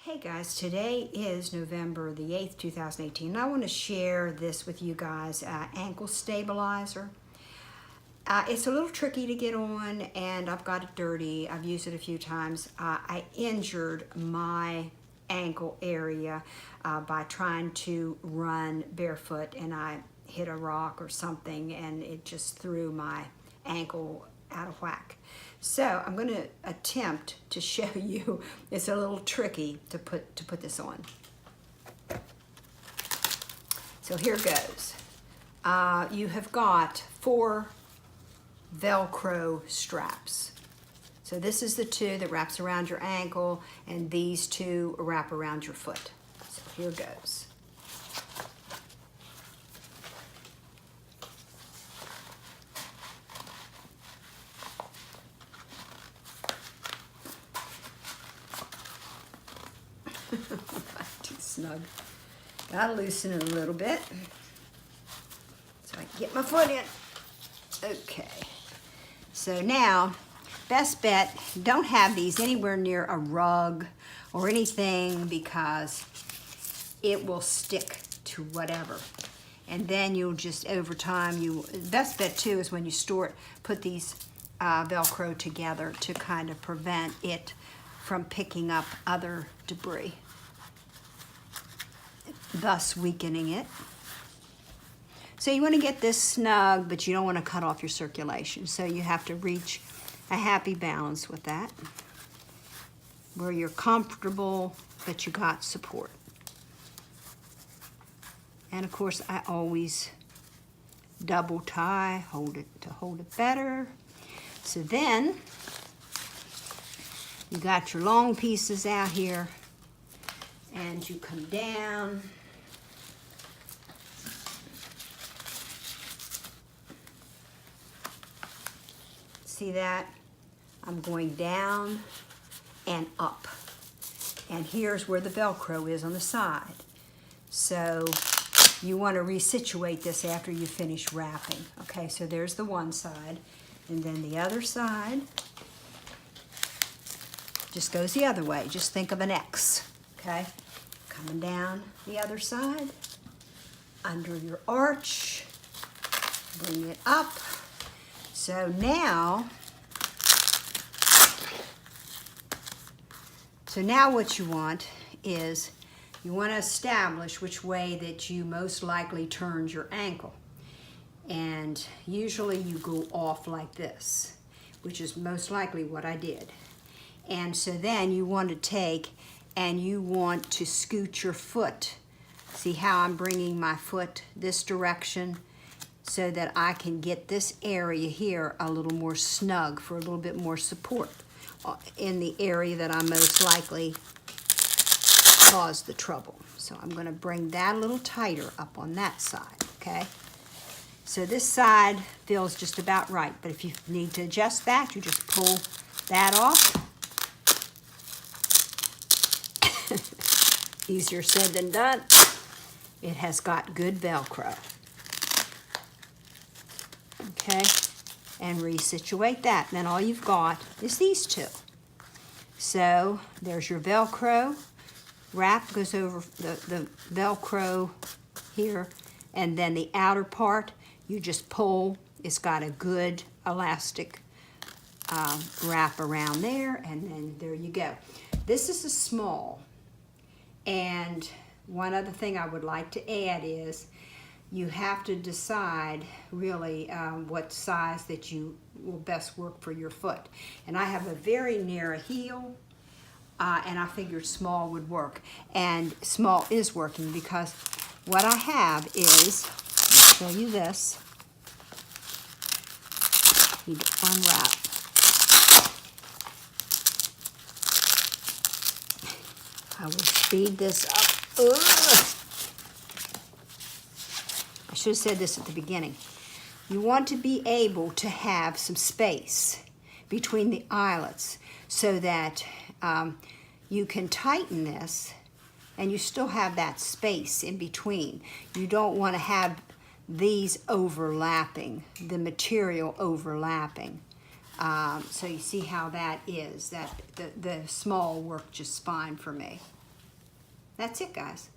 Hey guys, today is November the 8th, 2018, and I want to share this with you guys, ankle stabilizer. It's a little tricky to get on, and I've got it dirty. I've used it a few times. I injured my ankle area by trying to run barefoot, and I hit a rock or something, and it just threw my ankle out of whack. So I'm going to attempt to show you. It's a little tricky to put this on. So here goes. You have got 4 Velcro straps. So this is the 2 that wraps around your ankle, and these 2 wrap around your foot. So here goes. Too snug. Gotta loosen it a little bit so I can get my foot in. Okay. So now, best bet, don't have these anywhere near a rug or anything because it will stick to whatever. And then you'll just, over time, best bet too is when you store it, put these Velcro together to kind of prevent it from picking up other debris, thus weakening it. So you want to get this snug, but you don't want to cut off your circulation. So you have to reach a happy balance with that, where you're comfortable, but you got support. And of course, I always double tie, hold it better. So then, you got your long pieces out here, and you come down. See that? I'm going down and up. And here's where the Velcro is on the side. So you want to resituate this after you finish wrapping. Okay, so there's the one side, and then the other side just goes the other way. Just think of an X, okay? Coming down the other side, under your arch, bring it up. So now what you want is you want to establish which way that you most likely turned your ankle. And usually you go off like this, which is most likely what I did. And so then you want to take and you want to scoot your foot. See how I'm bringing my foot this direction so that I can get this area here a little more snug for a little bit more support in the area that I most likely caused the trouble. So I'm going to bring that a little tighter up on that side, okay? So this side feels just about right, but if you need to adjust that, you just pull that off. Easier said than done. It has got good Velcro. Okay, and resituate that. And then all you've got is these 2. So there's your Velcro. Wrap goes over the Velcro here, and then the outer part, you just pull. It's got a good elastic wrap around there, and then there you go. This is a small. And one other thing I would like to add is you have to decide really what size that you will best work for your foot. And I have a very narrow heel, and I figured small would work. And small is working because what I have is, I'll show you this. You need to unwrap. I will speed this up. Ugh. I should have said this at the beginning. You want to be able to have some space between the eyelets so that you can tighten this and you still have that space in between. You don't want to have these overlapping, the material overlapping. So you see how that is, that the small worked just fine for me. That's it, guys.